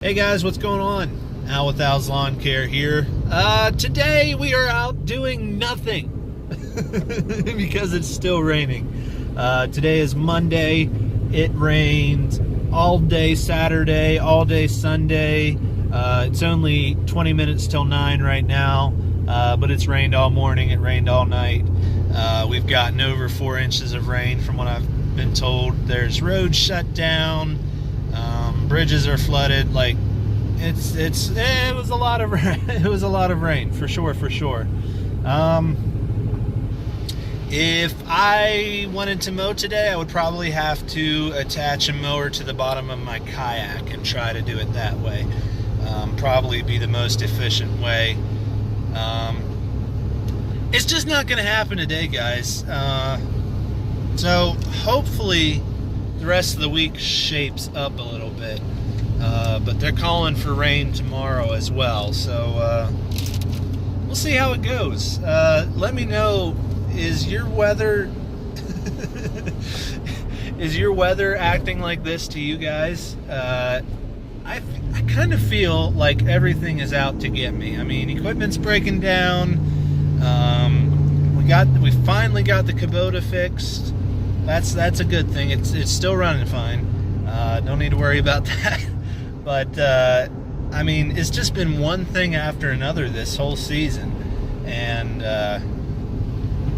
Hey guys, what's going on? Al with Al's Lawn Care here. Today we are out doing nothing because it's still raining. Today is Monday. It rained all day Saturday, all day Sunday. It's only 20 minutes till 9 right now, but it's rained all morning. It rained all night. We've gotten over 4 inches of rain from what I've been told. There's roads shut down. Bridges are flooded. Like it was a lot of it was a lot of rain for sure. If I wanted to mow today, I would probably have to attach a mower to the bottom of my kayak and try to do it that way. Probably be the most efficient way. It's just not going to happen today, guys. So hopefully the rest of the week shapes up a little bit, but they're calling for rain tomorrow as well, so we'll see how it goes. Let me know, is your weather acting like this to you guys? I kind of feel like everything is out to get me. I mean, equipment's breaking down. We finally got the Kubota fixed. That's a good thing. It's still running fine. Don't need to worry about that. But I mean, it's just been one thing after another this whole season, and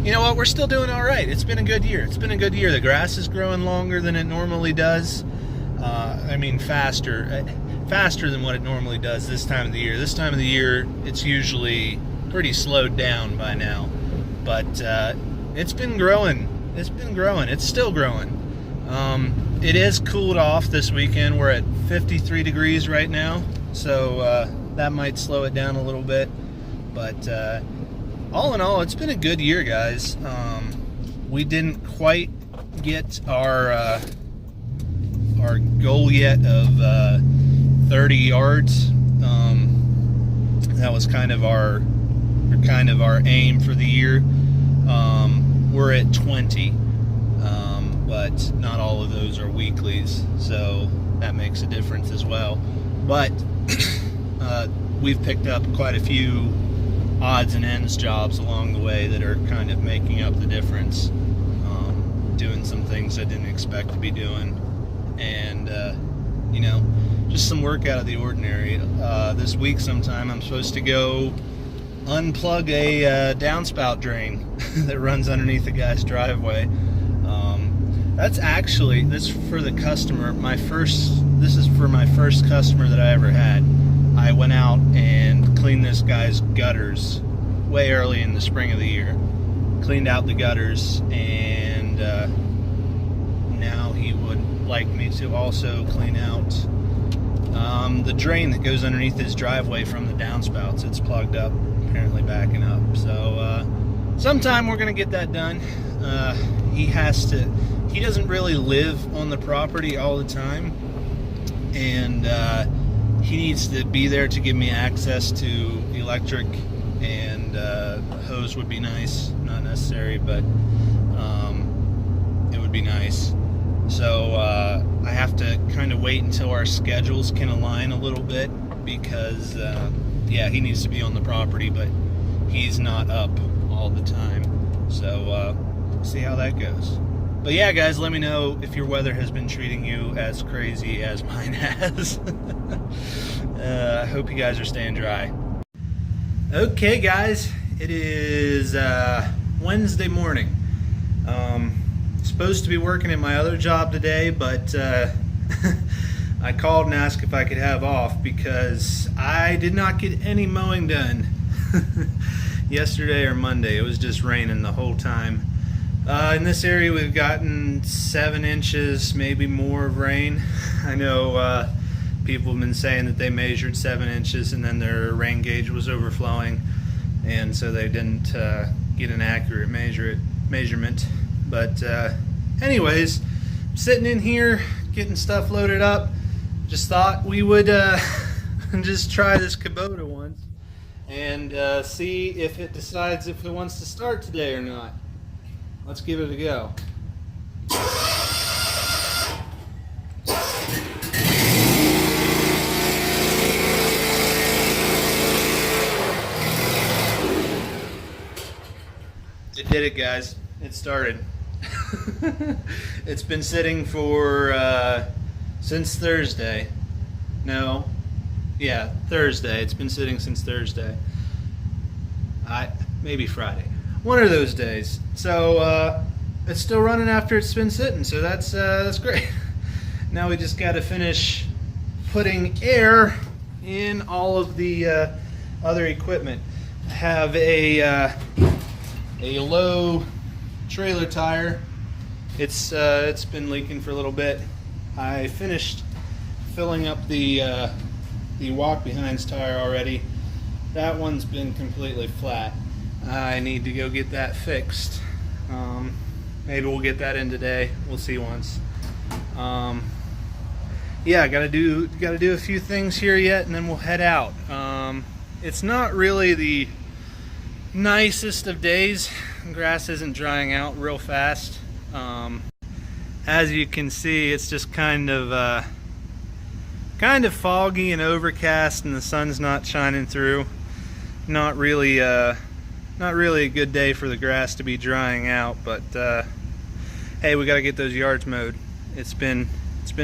you know what? We're still doing all right. It's been a good year. The grass is growing longer than it normally does. I mean, faster than what it normally does this time of the year. This time of the year, it's usually pretty slowed down by now, but it's been growing. It's still growing. It is cooled off this weekend. We're at 53 degrees right now, so that might slow it down a little bit. But all in all, it's been a good year, guys. We didn't quite get our goal yet of 30 yards. That was kind of our aim for the year. We're at 20, but not all of those are weeklies, so that makes a difference as well. But we've picked up quite a few odds and ends jobs along the way that are kind of making up the difference, doing some things I didn't expect to be doing, and you know, just some work out of the ordinary. This week sometime I'm supposed to go unplug a downspout drain that runs underneath a guy's driveway. This is for the customer. This is for my first customer that I ever had. I went out and cleaned this guy's gutters way early in the spring of the year. Cleaned out the gutters, and now he would like me to also clean out the drain that goes underneath his driveway from the downspouts. It's plugged up, apparently backing up. So sometime we're gonna get that done. He doesn't really live on the property all the time, and he needs to be there to give me access to electric, and hose would be nice. Not necessary, but it would be nice. So I have to kind of wait until our schedules can align a little bit, because yeah, he needs to be on the property, but he's not up all the time. So see how that goes. But yeah, guys, let me know if your weather has been treating you as crazy as mine has. I hope you guys are staying dry. Okay, guys, it is Wednesday morning. Supposed to be working at my other job today, but I called and asked if I could have off because I did not get any mowing done yesterday or Monday. It was just raining the whole time. In this area we've gotten 7 inches, maybe more of rain. I know people have been saying that they measured 7 inches and then their rain gauge was overflowing, and so they didn't get an accurate measurement. But anyways, I'm sitting in here getting stuff loaded up. Just thought we would just try this Kubota once and see if it decides if it wants to start today or not. Let's give it a go. did it, guys. It started. It's been sitting for since Thursday. No, yeah, Thursday. It's been sitting since Thursday. Maybe Friday. One of those days. So it's still running after it's been sitting. So that's great. Now we just got to finish putting air in all of the other equipment. I have a low trailer tire. It's been leaking for a little bit. I finished filling up the walk behinds tire already. That one's been completely flat. I need to go get that fixed. Maybe we'll get that in today. We'll see once. Yeah, gotta do a few things here yet, and then we'll head out. It's not really the nicest of days. Grass isn't drying out real fast. As you can see, it's just kind of foggy and overcast, and the sun's not shining through. Not really a good day for the grass to be drying out. But hey, we got to get those yards mowed. It's been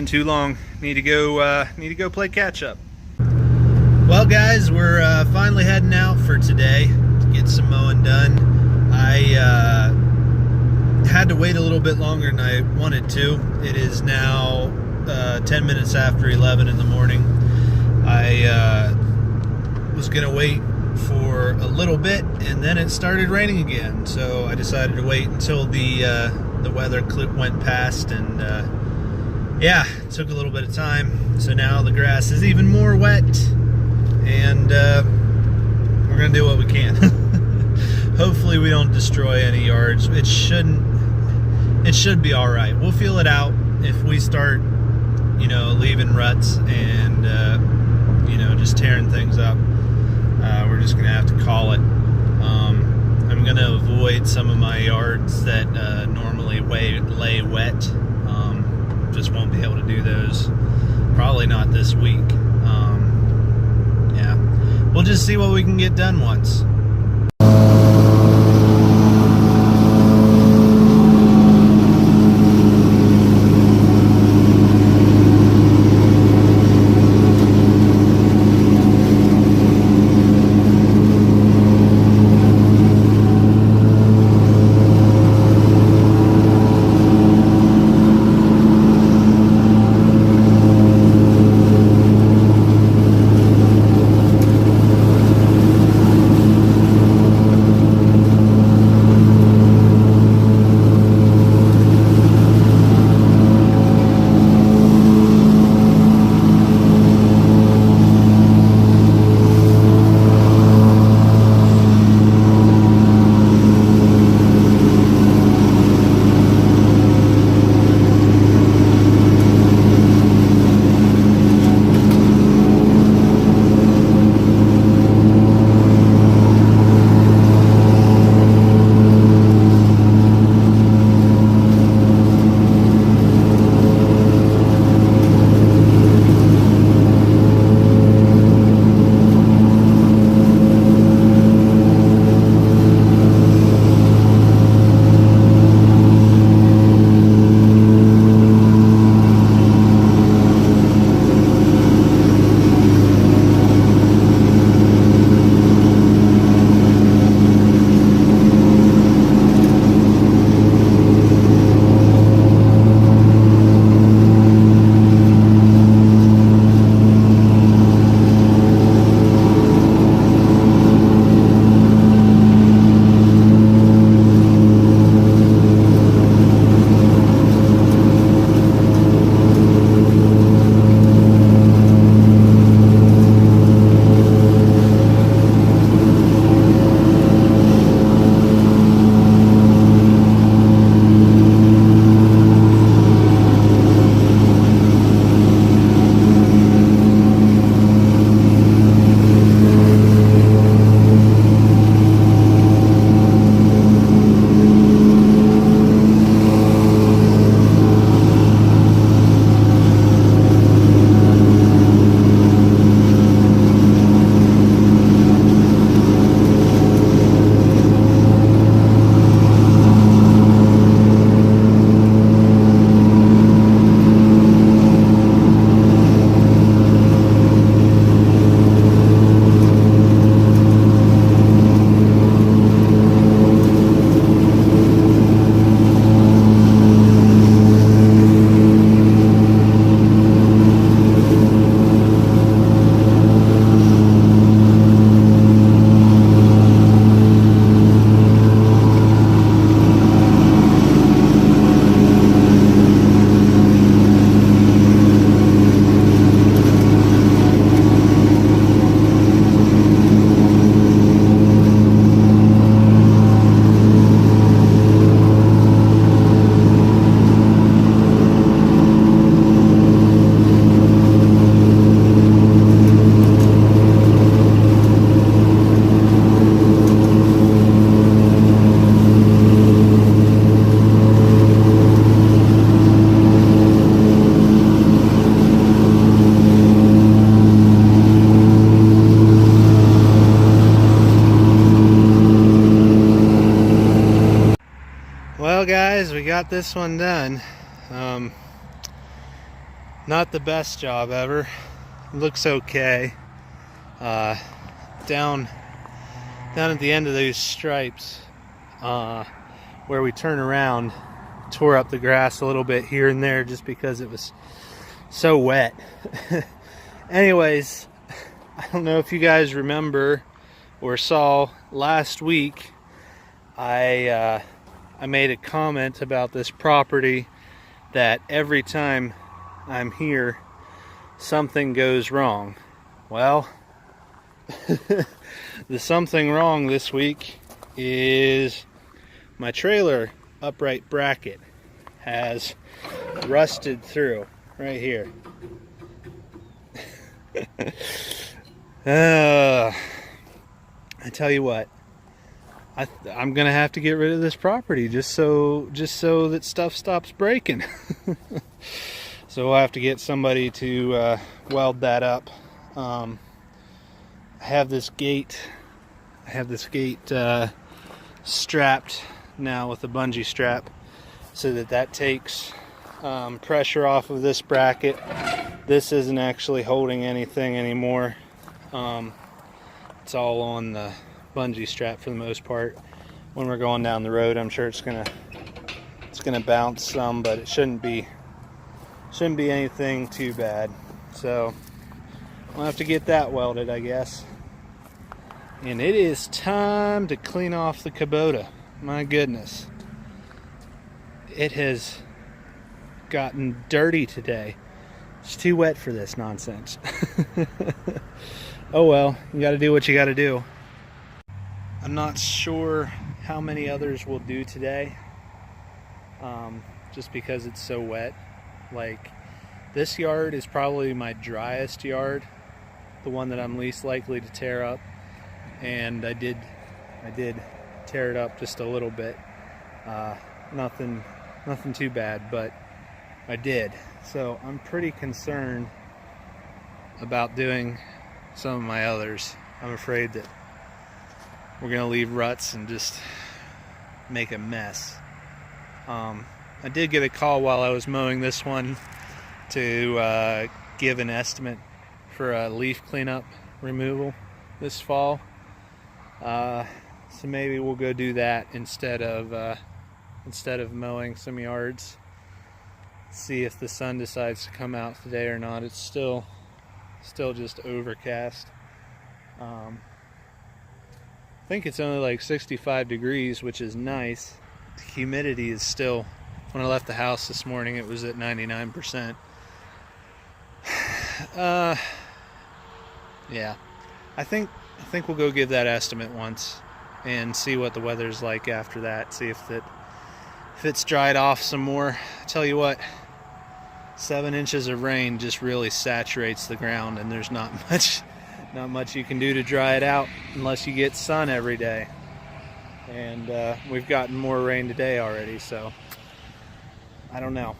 too long. Need to go play catch up. Well, guys, we're finally heading out for today to get some mowing done. I had to wait a little bit longer than I wanted to. It is now 10 minutes after 11 in the morning. I was gonna wait for a little bit, and then it started raining again. So I decided to wait until the weather clip went past, and yeah, it took a little bit of time. So now the grass is even more wet, and we're gonna do what we can. Hopefully we don't destroy any yards. It should be all right. We'll feel it out. If we start, leaving ruts and just tearing things up, we're just gonna have to call it. I'm gonna avoid some of my yards that normally lay wet. Just won't be able to do those. Probably not this week. Yeah, we'll just see what we can get done once. got this one done. Not the best job ever. Looks okay. Down at the end of those stripes, where we turn around, tore up the grass a little bit here and there just because it was so wet. Anyways, I don't know if you guys remember or saw last week, I made a comment about this property that every time I'm here, something goes wrong. Well, the something wrong this week is my trailer upright bracket has rusted through right here. I tell you what, I'm gonna have to get rid of this property just so that stuff stops breaking. So we'll have to get somebody to weld that up. I have this gate strapped now with a bungee strap, so that takes pressure off of this bracket. This isn't actually holding anything anymore. It's all on the bungee strap for the most part. When we're going down the road, I'm sure it's gonna bounce some, but it shouldn't be anything too bad. So I'll have to get that welded, I guess. And it is time to clean off the Kubota. My goodness, it has gotten dirty today. It's too wet for this nonsense. Oh well, you gotta do what you gotta do. I'm not sure how many others will do today, just because it's so wet. Like, this yard is probably my driest yard, the one that I'm least likely to tear up, and I did tear it up just a little bit. Nothing too bad, but I did. So I'm pretty concerned about doing some of my others. I'm afraid that we're gonna leave ruts and just make a mess. I did get a call while I was mowing this one to give an estimate for a leaf cleanup removal this fall. So maybe we'll go do that instead of mowing some yards. See if the sun decides to come out today or not. It's still just overcast. I think it's only like 65 degrees, which is nice. The humidity is still, when I left the house this morning, it was at 99%. Yeah, I think we'll go give that estimate once and see what the weather's like after that. See if it's dried off some more. I tell you what, 7 inches of rain just really saturates the ground, and there's not much you can do to dry it out unless you get sun every day. And we've gotten more rain today already, so I don't know.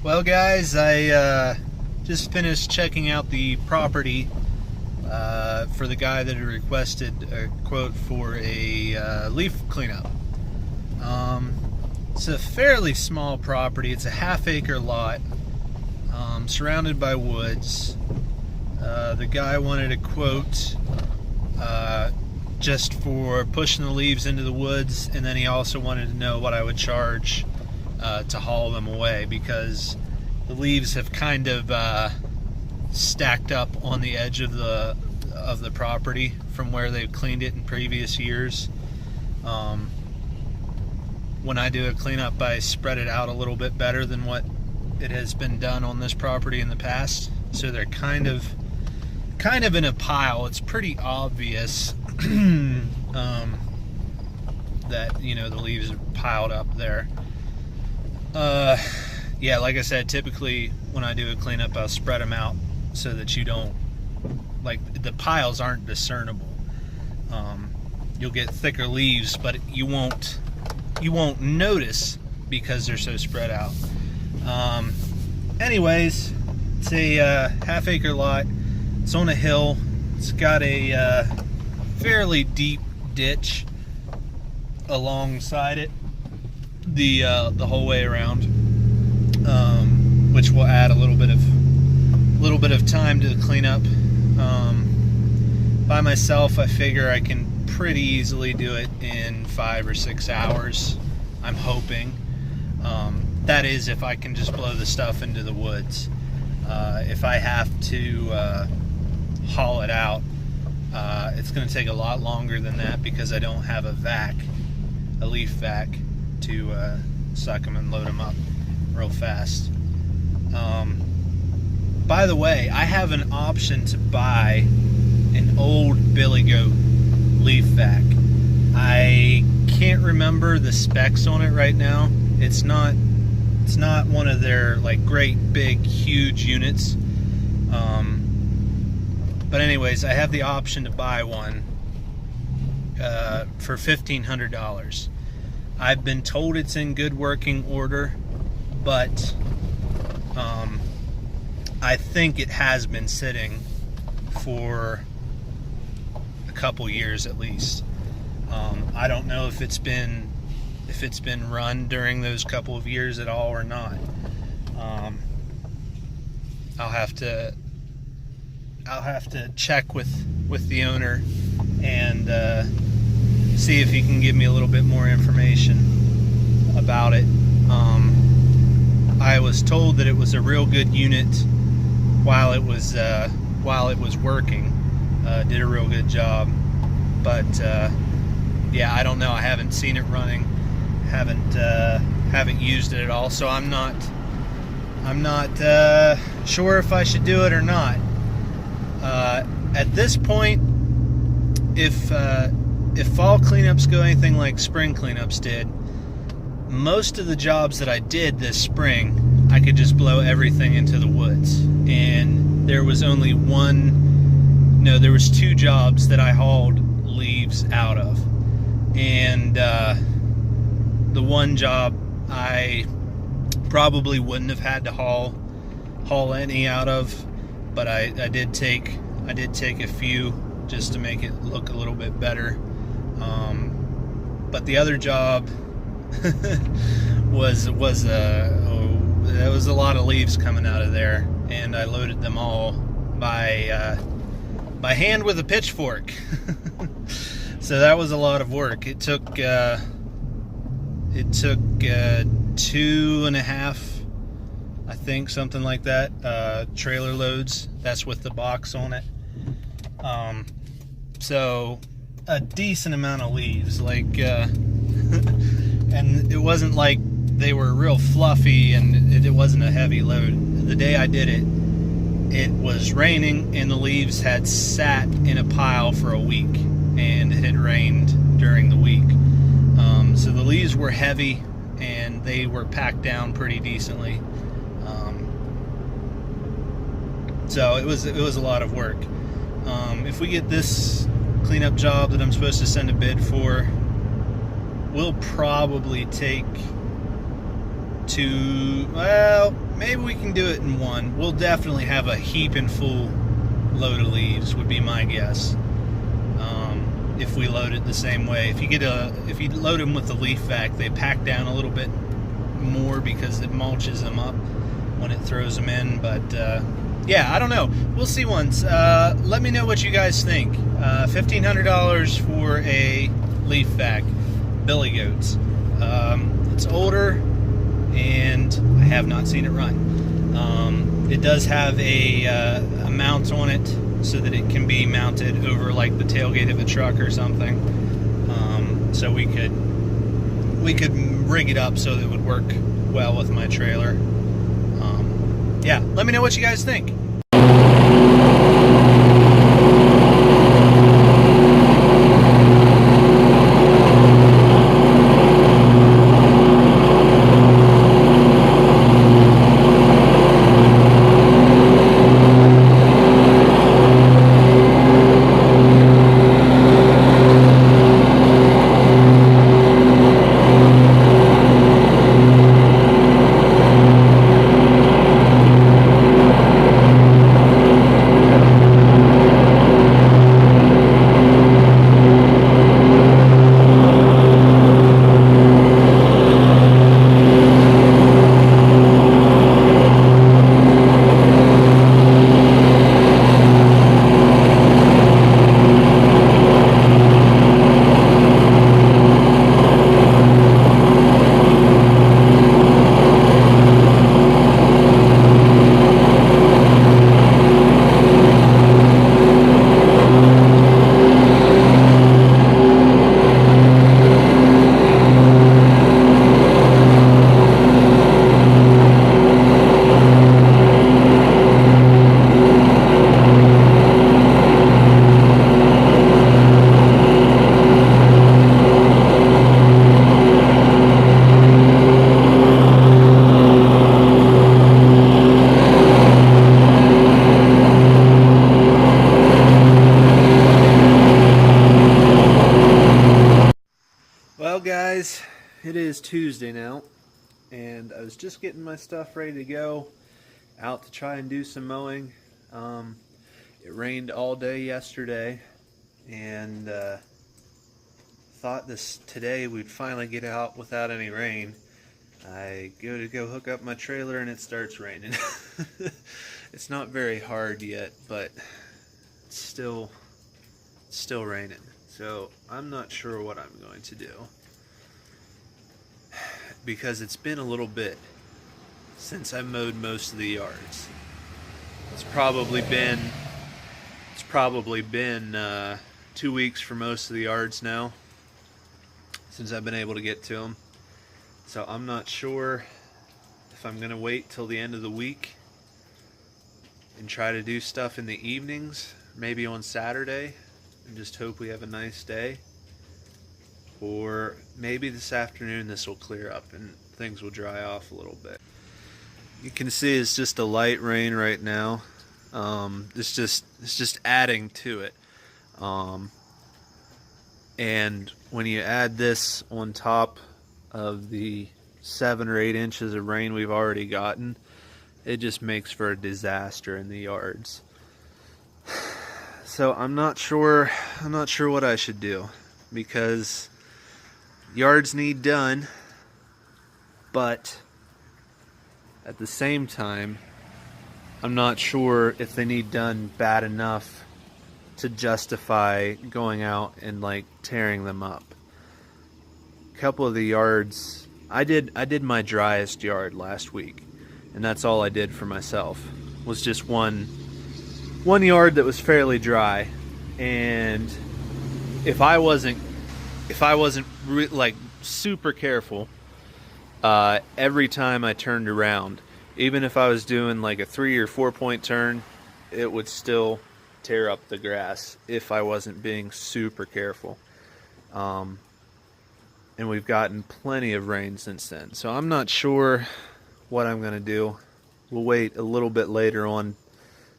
Well, guys, I just finished checking out the property for the guy that had requested a quote for a leaf cleanup. It's a fairly small property. It's a half-acre lot, surrounded by woods. The guy wanted a quote just for pushing the leaves into the woods, and then he also wanted to know what I would charge to haul them away, because the leaves have kind of stacked up on the edge of the property from where they've cleaned it in previous years. When I do a cleanup, I spread it out a little bit better than what it has been done on this property in the past, so they're kind of in a pile. It's pretty obvious that, you know, the leaves are piled up there. Yeah, like I said, typically when I do a cleanup, I'll spread them out so that you don't, like, the piles aren't discernible. You'll get thicker leaves, but you won't notice because they're so spread out. Anyways, it's a half-acre lot. It's on a hill. It's got a fairly deep ditch alongside it the whole way around, which will add a little bit of time to the cleanup. By myself, I figure I can pretty easily do it in 5 or 6 hours. I'm hoping. That is, if I can just blow the stuff into the woods. If I have to haul it out, it's going to take a lot longer than that because I don't have a leaf vac to suck them and load them up real fast. By the way, I have an option to buy an old Billy Goat leaf vac. I can't remember the specs on it right now. It's not one of their like great big huge units. But anyways, I have the option to buy one for $1,500. I've been told it's in good working order, but I think it has been sitting for a couple years at least. I don't know if it's been run during those couple of years at all or not. I'll have to check with the owner and see if he can give me a little bit more information about it. I was told that it was a real good unit while it was working. Did a real good job, but yeah, I don't know. I haven't seen it running. Haven't used it at all, so I'm not sure if I should do it or not. At this point, if fall cleanups go anything like spring cleanups did, most of the jobs that I did this spring, I could just blow everything into the woods. And there was only there was 2 jobs that I hauled leaves out of. And the one job I probably wouldn't have had to haul any out of, but I did take a few just to make it look a little bit better. But the other job was a lot of leaves coming out of there, and I loaded them all by hand with a pitchfork. So that was a lot of work. It took 2.5, I think, something like that, trailer loads. That's with the box on it. So a decent amount of leaves, like and it wasn't like they were real fluffy, and it wasn't a heavy load. The day I did it, it was raining, and the leaves had sat in a pile for a week, and it had rained during the week. So the leaves were heavy, and they were packed down pretty decently. So it was a lot of work. If we get this cleanup job that I'm supposed to send a bid for, we'll probably take 2, well, maybe we can do it in 1. We'll definitely have a heaping full load of leaves, would be my guess. If we load it the same way. If you load them with the leaf vac, they pack down a little bit more because it mulches them up when it throws them in. But yeah, I don't know. We'll see once. Let me know what you guys think. $1,500 for a leaf vac, Billy Goats. It's older, and I have not seen it run. It does have a mount on it so that it can be mounted over like the tailgate of a truck or something. So we could rig it up so that it would work well with my trailer. Yeah, let me know what you guys think. guys, it is Tuesday now, and I was just getting my stuff ready to go out to try and do some mowing. It rained all day yesterday, and thought today we'd finally get out without any rain. I go hook up my trailer and it starts raining. It's not very hard yet, but it's still raining. So I'm not sure what I'm going to do, because it's been a little bit since I mowed most of the yards. It's probably been 2 weeks for most of the yards now since I've been able to get to them. So I'm not sure if I'm gonna wait till the end of the week and try to do stuff in the evenings, maybe on Saturday, and just hope we have a nice day. Or maybe this afternoon this will clear up and things will dry off a little bit. You can see it's just a light rain right now. It's just adding to it. And when you add this on top of the 7 or 8 inches of rain we've already gotten, it just makes for a disaster in the yards. So I'm not sure what I should do, because yards need done, but at the same time I'm not sure if they need done bad enough to justify going out and like tearing them up. A couple of the yards, I did my driest yard last week, and that's all I did for myself, was just one yard that was fairly dry. And if I wasn't like super careful, every time I turned around, even if I was doing like a 3 or 4 point turn, it would still tear up the grass if I wasn't being super careful. And we've gotten plenty of rain since then, so I'm not sure what I'm gonna do. We'll wait a little bit later on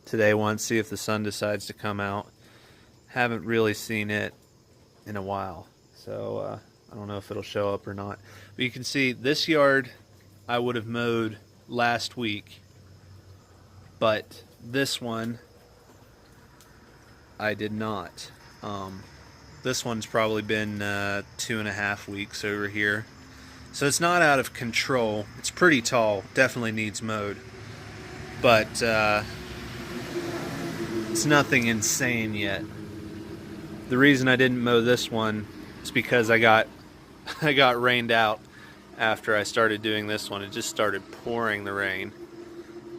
today once, see if the sun decides to come out. Haven't really seen it in a while, so I don't know if it'll show up or not. But you can see this yard I would have mowed last week, but this one I did not. This one's probably been 2.5 weeks over here, so it's not out of control. It's pretty tall, definitely needs mowed, but it's nothing insane yet. The reason I didn't mow this one is because I got rained out after I started doing this one. It just started pouring the rain,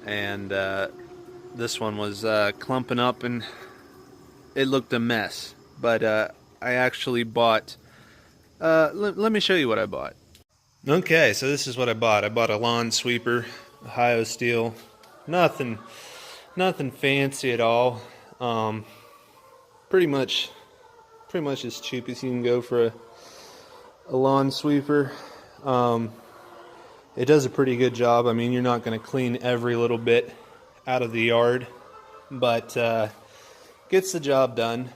and this one was clumping up and it looked a mess. But I actually bought, let me show you what I bought. Okay, so this is what I bought. I bought a lawn sweeper, Ohio Steel. Nothing fancy at all. Pretty much as cheap as you can go for a lawn sweeper. It does a pretty good job. I mean, you're not going to clean every little bit out of the yard, but gets the job done.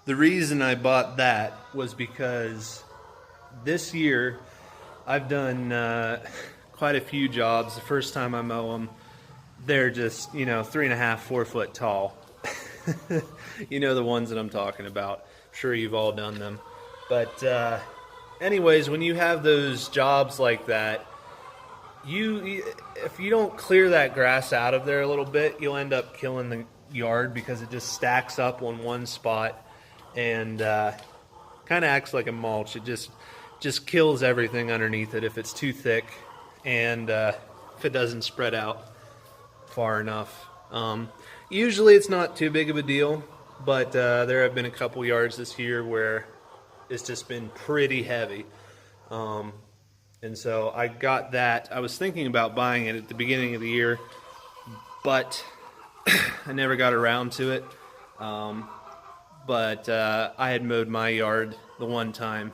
The reason I bought that was because this year I've done quite a few jobs. The first time I mow them, they're just, 3.5, 4 foot tall. You know the ones that I'm talking about. I'm sure you've all done them. But anyways, when you have those jobs like that, if you don't clear that grass out of there a little bit, you'll end up killing the yard, because it just stacks up on one spot and kind of acts like a mulch. It just kills everything underneath it if it's too thick, and if it doesn't spread out far enough. Usually it's not too big of a deal, but there have been a couple yards this year where it's just been pretty heavy. And so I got that. I was thinking about buying it at the beginning of the year, but I never got around to it. But I had mowed my yard the one time,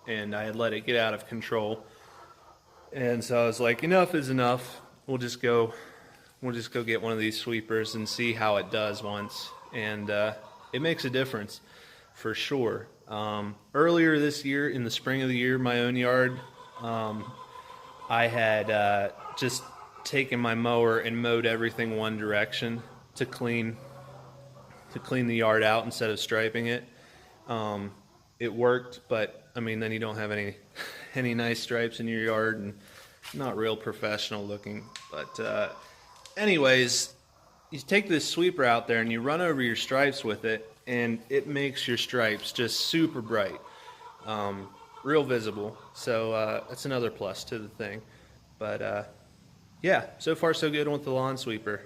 and I had let it get out of control. And so I was like, enough is enough. We'll just go get one of these sweepers and see how it does once. And it makes a difference. for sure. Earlier this year, in the spring of the year, my own yard, I had just taken my mower and mowed everything one direction to clean the yard out instead of striping it. It worked, but I mean, then you don't have any nice stripes in your yard and not real professional looking. But anyways, you take this sweeper out there and you run over your stripes with it, and it makes your stripes just super bright, real visible. So that's another plus to the thing. But yeah, so far so good with the lawn sweeper.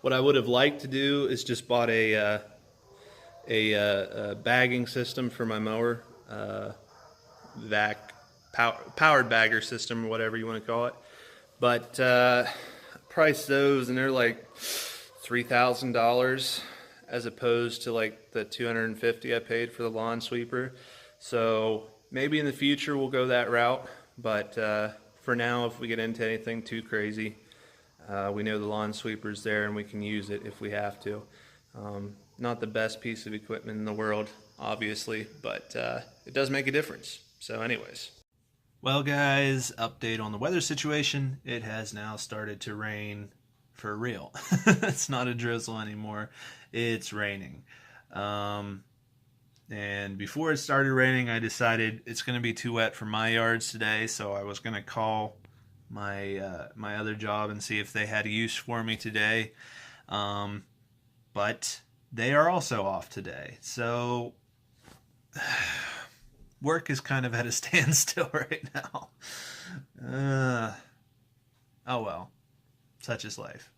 What I would have liked to do is just bought a bagging system for my mower, powered bagger system, or whatever you want to call it. But priced those, and they're like $3,000 as opposed to like the $250 I paid for the lawn sweeper. So maybe in the future we'll go that route. But for now, if we get into anything too crazy, we know the lawn sweeper's there and we can use it if we have to. Not the best piece of equipment in the world, obviously, but it does make a difference. So anyways. Well guys, update on the weather situation. It has now started to rain for real. It's not a drizzle anymore. It's raining. And before it started raining, I decided it's going to be too wet for my yards today, so I was going to call my other job and see if they had a use for me today. But they are also off today, so work is kind of at a standstill right now. Oh well, such is life.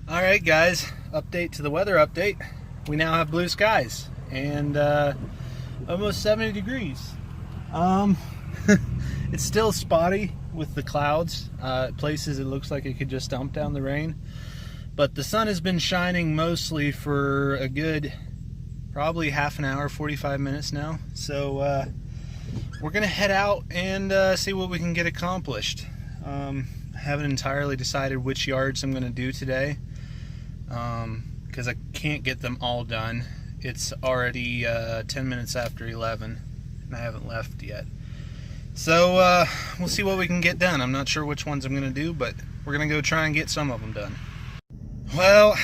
All right, guys, update to the weather update. We now have blue skies and almost 70 degrees. It's still spotty with the clouds. Places it looks like it could just dump down the rain. But the sun has been shining mostly for a good probably half an hour, 45 minutes now. So we're going to head out and see what we can get accomplished. I haven't entirely decided which yards I'm going to do today because I can't get them all done. It's already 10 minutes after 11 and I haven't left yet. So we'll see what we can get done. I'm not sure which ones I'm going to do, but we're going to go try and get some of them done. Well,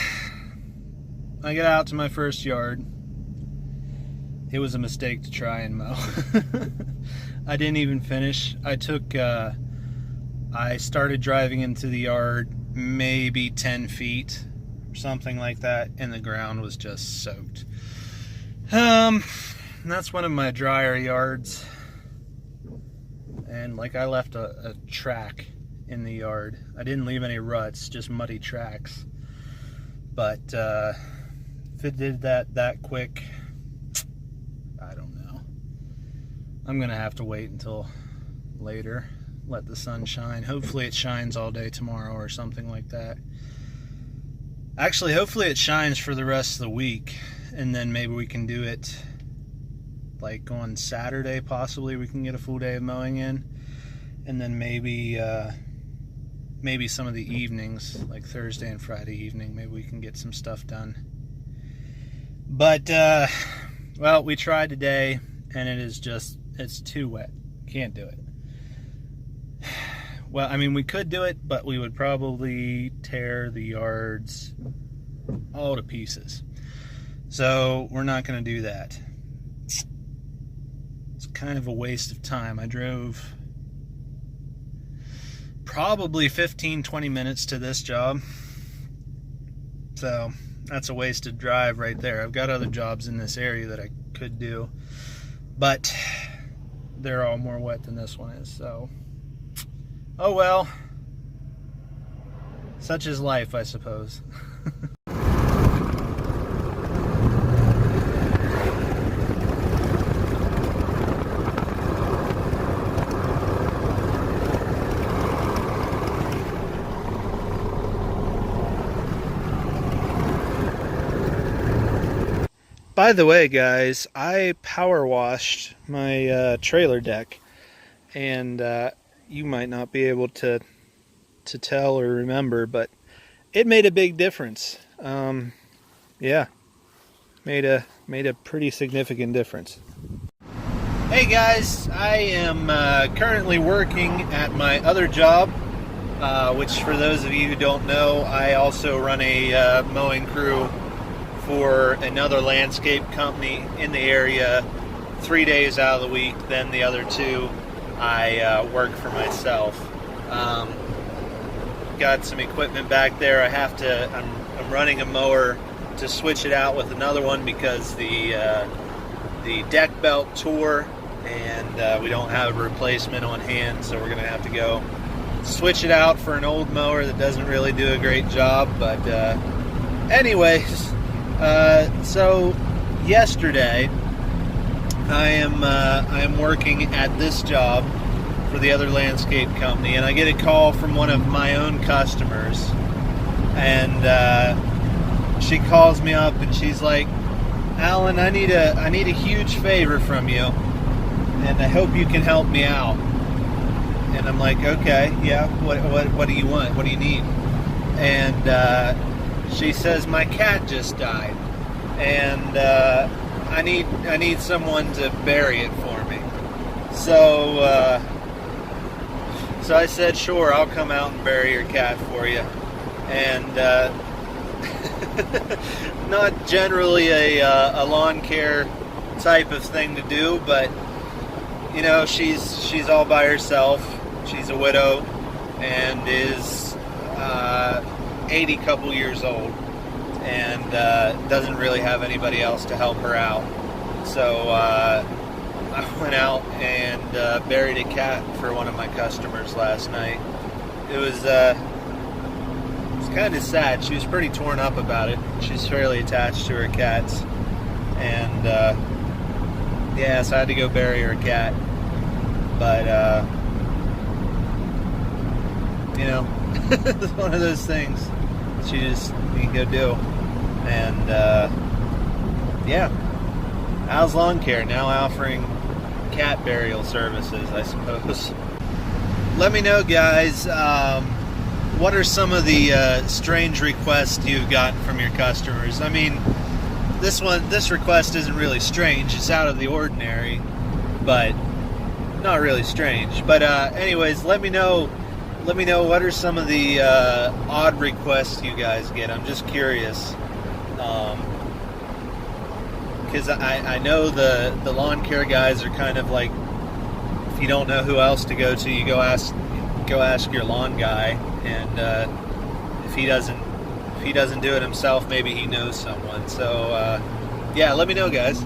I got out to my first yard. It was a mistake to try and mow. I didn't even finish. I started driving into the yard maybe 10 feet or something like that, and the ground was just soaked. That's one of my drier yards. And like I left a track in the yard. I didn't leave any ruts, just muddy tracks. But if it did that quick, I don't know. I'm gonna have to wait until later, let the sun shine. Hopefully it shines all day tomorrow or something like that. Actually, hopefully it shines for the rest of the week, and then maybe we can do it like on Saturday. Possibly we can get a full day of mowing in, and then maybe some of the evenings, like Thursday and Friday evening, maybe we can get some stuff done. But well, we tried today and it's too wet. Can't do it. Well, I mean, we could do it, but we would probably tear the yards all to pieces. So we're not going to do that. It's kind of a waste of time. I drove probably 15-20 minutes to this job, so that's a wasted drive right there. I've got other jobs in this area that I could do, but they're all more wet than this one is, so oh well, such is life, I suppose. By the way, guys, I power washed my trailer deck, and you might not be able to tell or remember, but it made a big difference. yeah, made a pretty significant difference. Hey guys, I am currently working at my other job, which for those of you who don't know, I also run a mowing crew for another landscape company in the area 3 days out of the week. Then the other 2 I work for myself. Got some equipment back there. I'm running a mower to switch it out with another one because the deck belt tore and we don't have a replacement on hand, so we're gonna have to go switch it out for an old mower that doesn't really do a great job. But anyways, so yesterday I am working at this job for the other landscape company, and I get a call from one of my own customers, and she calls me up and she's like, "Alan, I need a huge favor from you, and I hope you can help me out." And I'm like, "Okay, yeah, what do you want? What do you need?" And she says, "My cat just died, and I need someone to bury it for me." So I said, "Sure, I'll come out and bury your cat for you." And not generally a lawn care type of thing to do, but you know, she's all by herself. She's a widow and is 80 couple years old, and doesn't really have anybody else to help her out. So I went out and buried a cat for one of my customers last night. It was kind of sad. She was pretty torn up about it. She's fairly attached to her cats, and yeah, so I had to go bury her cat. But you know, it's one of those things you can go do. And yeah, Al's Lawn Care now offering cat burial services, I suppose. Let me know, guys, what are some of the strange requests you've gotten from your customers? I mean, this request isn't really strange. It's out of the ordinary, but not really strange. But anyways, let me know what are some of the odd requests you guys get. I'm just curious, because I know the lawn care guys are kind of like, if you don't know who else to go to, you go ask your lawn guy, and if he doesn't do it himself, maybe he knows someone. So yeah, let me know, guys.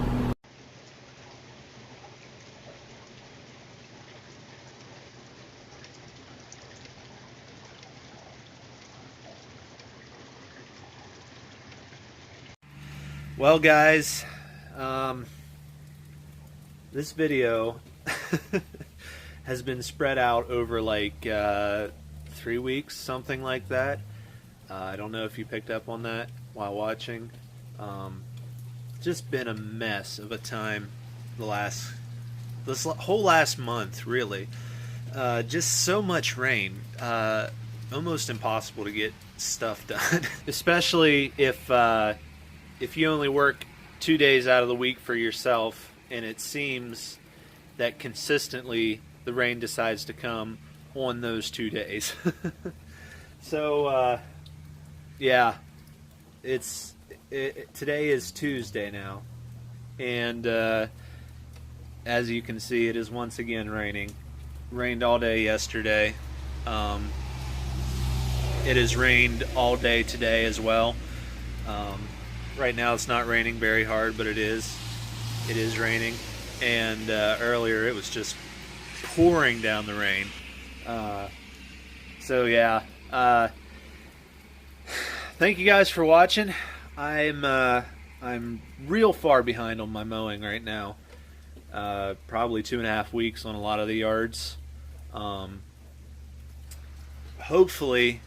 Well, guys, this video has been spread out over like 3 weeks, something like that. I don't know if you picked up on that while watching. Just been a mess of a time this whole last month, really. Just so much rain, almost impossible to get stuff done. Especially if you only work 2 days out of the week for yourself, and it seems that consistently the rain decides to come on those 2 days. So yeah, today is Tuesday now, and as you can see, it is once again raining. Rained all day yesterday. It has rained all day today as well. Right now it's not raining very hard, but it is raining, and earlier it was just pouring down the rain. So yeah, thank you guys for watching. I'm real far behind on my mowing right now. Probably 2.5 weeks on a lot of the yards. Hopefully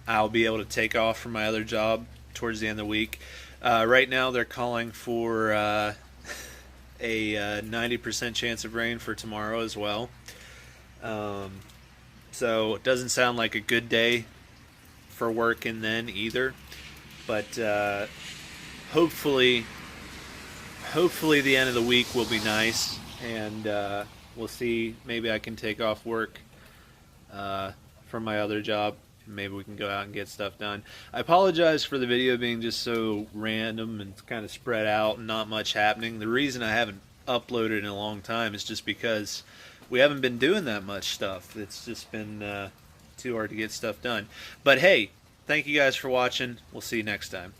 I'll be able to take off from my other job towards the end of the week. Right now they're calling for a 90% chance of rain for tomorrow as well. So it doesn't sound like a good day for working then either. But hopefully the end of the week will be nice, and we'll see. Maybe I can take off work from my other job. Maybe we can go out and get stuff done. I apologize for the video being just so random and kind of spread out and not much happening. The reason I haven't uploaded in a long time is just because we haven't been doing that much stuff. It's just been too hard to get stuff done. But hey, thank you guys for watching. We'll see you next time.